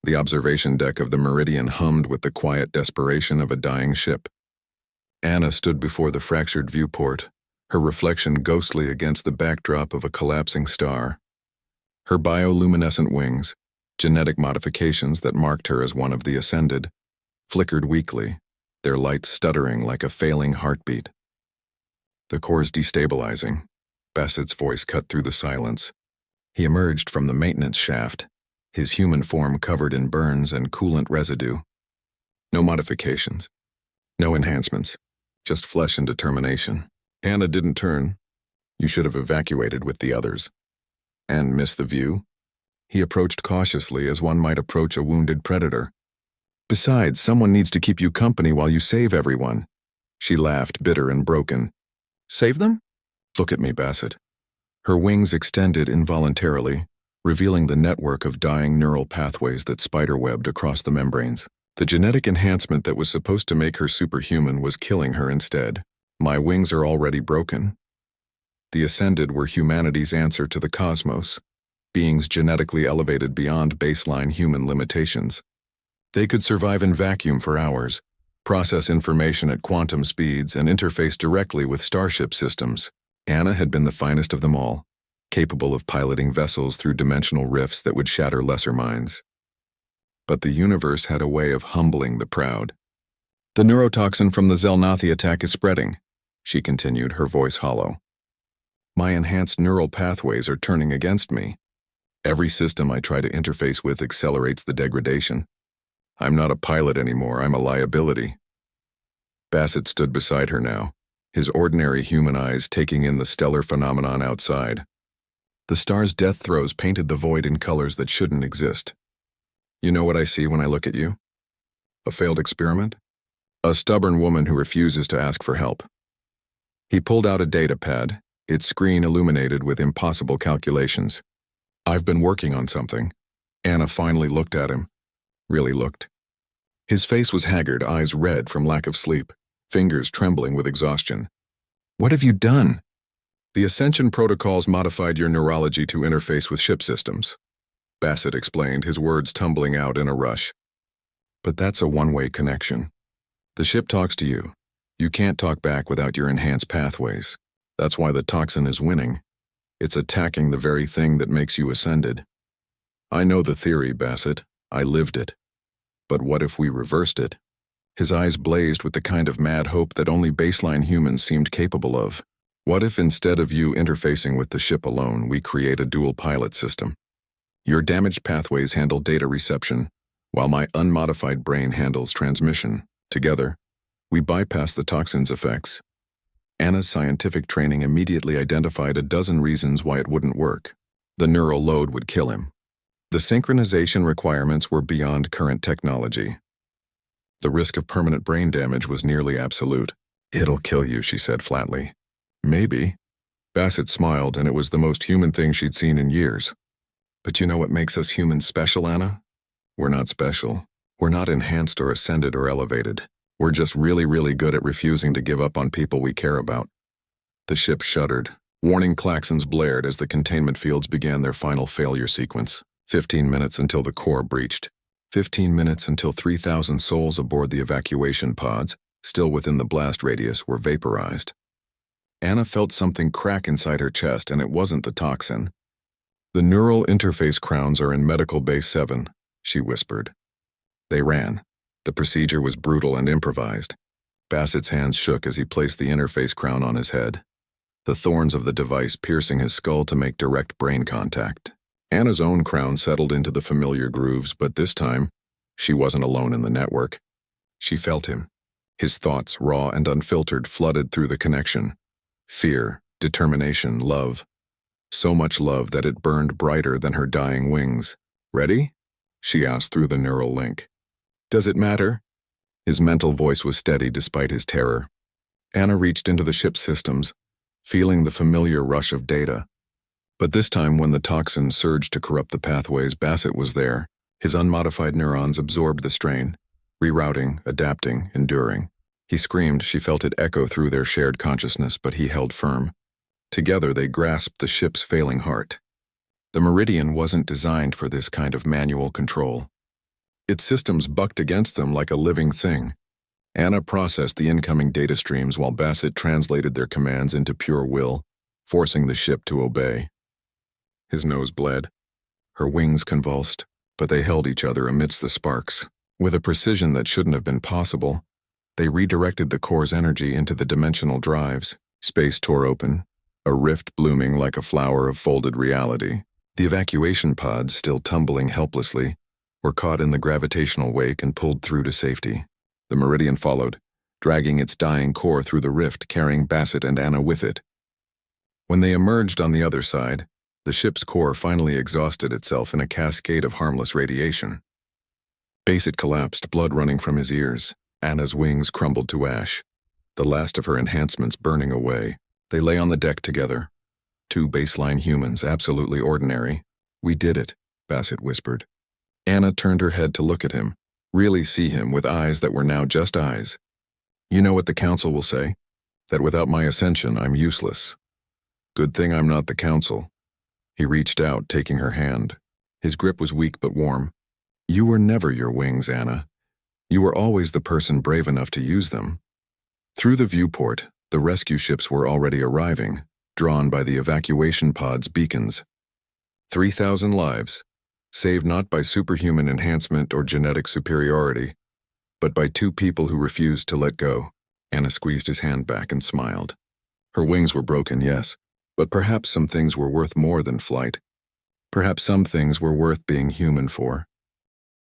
The observation deck of the Meridian hummed with the quiet desperation of a dying ship. Anna stood before the fractured viewport, her reflection ghostly against the backdrop of a collapsing star. Her bioluminescent wings, genetic modifications that marked her as one of the Ascended, flickered weakly, their light stuttering like a failing heartbeat. "The core's destabilizing," Bassett's voice cut through the silence. He emerged from the maintenance shaft, his human form covered in burns and coolant residue. No modifications, no enhancements, just flesh and determination. Anna didn't turn. "You should have evacuated with the others." "And miss the view?" He approached cautiously as one might approach a wounded predator. "Besides, someone needs to keep you company while you save everyone." She laughed, bitter and broken. "Save them?" "Look at me, Bassett." Her wings extended involuntarily, revealing the network of dying neural pathways that spiderwebbed across the membranes. The genetic enhancement that was supposed to make her superhuman was killing her instead. "My wings are already broken." The Ascended were humanity's answer to the cosmos, beings genetically elevated beyond baseline human limitations. They could survive in vacuum for hours, process information at quantum speeds, and interface directly with starship systems. Anna had been the finest of them all, capable of piloting vessels through dimensional rifts that would shatter lesser minds. But the universe had a way of humbling the proud. "The neurotoxin from the Zelnathi attack is spreading," she continued, her voice hollow. "My enhanced neural pathways are turning against me. Every system I try to interface with accelerates the degradation. I'm not a pilot anymore, I'm a liability." Bassett stood beside her now, his ordinary human eyes taking in the stellar phenomenon outside. The star's death throes painted the void in colors that shouldn't exist. "You know what I see when I look at you? A failed experiment? A stubborn woman who refuses to ask for help." He pulled out a data pad, its screen illuminated with impossible calculations. "I've been working on something." Anna finally looked at him. Really looked. His face was haggard, eyes red from lack of sleep, fingers trembling with exhaustion. "What have you done?" "The Ascension protocols modified your neurology to interface with ship systems," Bassett explained, his words tumbling out in a rush. "But that's a one-way connection. The ship talks to you. You can't talk back without your enhanced pathways. That's why the toxin is winning. It's attacking the very thing that makes you Ascended. I know the theory, Bassett. I lived it. But what if we reversed it?" His eyes blazed with the kind of mad hope that only baseline humans seemed capable of. "What if instead of you interfacing with the ship alone, we create a dual pilot system? Your damaged pathways handle data reception, while my unmodified brain handles transmission. Together, we bypass the toxin's effects." Anna's scientific training immediately identified a dozen reasons why it wouldn't work. The neural load would kill him. The synchronization requirements were beyond current technology. The risk of permanent brain damage was nearly absolute. "It'll kill you," she said flatly. "Maybe." Bassett smiled, and it was the most human thing she'd seen in years. "But you know what makes us humans special, Anna? We're not special. We're not enhanced or ascended or elevated. We're just really, really good at refusing to give up on people we care about." The ship shuddered. Warning klaxons blared as the containment fields began their final failure sequence. 15 minutes until the core breached. 15 minutes until 3,000 souls aboard the evacuation pods, still within the blast radius, were vaporized. Anna felt something crack inside her chest, and it wasn't the toxin. "The neural interface crowns are in Medical Base 7, she whispered. They ran. The procedure was brutal and improvised. Bassett's hands shook as he placed the interface crown on his head, the thorns of the device piercing his skull to make direct brain contact. Anna's own crown settled into the familiar grooves, but this time, she wasn't alone in the network. She felt him. His thoughts, raw and unfiltered, flooded through the connection. Fear, determination, love. So much love that it burned brighter than her dying wings. "Ready?" she asked through the neural link. "Does it matter?" His mental voice was steady despite his terror. Anna reached into the ship's systems, feeling the familiar rush of data. But this time, when the toxin surged to corrupt the pathways, Bassett was there. His unmodified neurons absorbed the strain, rerouting, adapting, enduring. He screamed. She felt it echo through their shared consciousness, but he held firm. Together, they grasped the ship's failing heart. The Meridian wasn't designed for this kind of manual control. Its systems bucked against them like a living thing. Anna processed the incoming data streams while Bassett translated their commands into pure will, forcing the ship to obey. His nose bled. Her wings convulsed, but they held each other amidst the sparks. With a precision that shouldn't have been possible, they redirected the core's energy into the dimensional drives. Space tore open, a rift blooming like a flower of folded reality. The evacuation pods, still tumbling helplessly, were caught in the gravitational wake and pulled through to safety. The Meridian followed, dragging its dying core through the rift, carrying Bassett and Anna with it. When they emerged on the other side, the ship's core finally exhausted itself in a cascade of harmless radiation. Bassett collapsed, blood running from his ears. Anna's wings crumbled to ash, the last of her enhancements burning away. They lay on the deck together. Two baseline humans, absolutely ordinary. "We did it," Bassett whispered. Anna turned her head to look at him, really see him with eyes that were now just eyes. "You know what the Council will say? That without my ascension, I'm useless. Good thing I'm not the Council." He reached out, taking her hand. His grip was weak but warm. "You were never your wings, Anna. You were always the person brave enough to use them." Through the viewport, the rescue ships were already arriving, drawn by the evacuation pod's beacons. 3,000 lives, saved not by superhuman enhancement or genetic superiority, but by two people who refused to let go. Anna squeezed his hand back and smiled. Her wings were broken, yes, but perhaps some things were worth more than flight. Perhaps some things were worth being human for.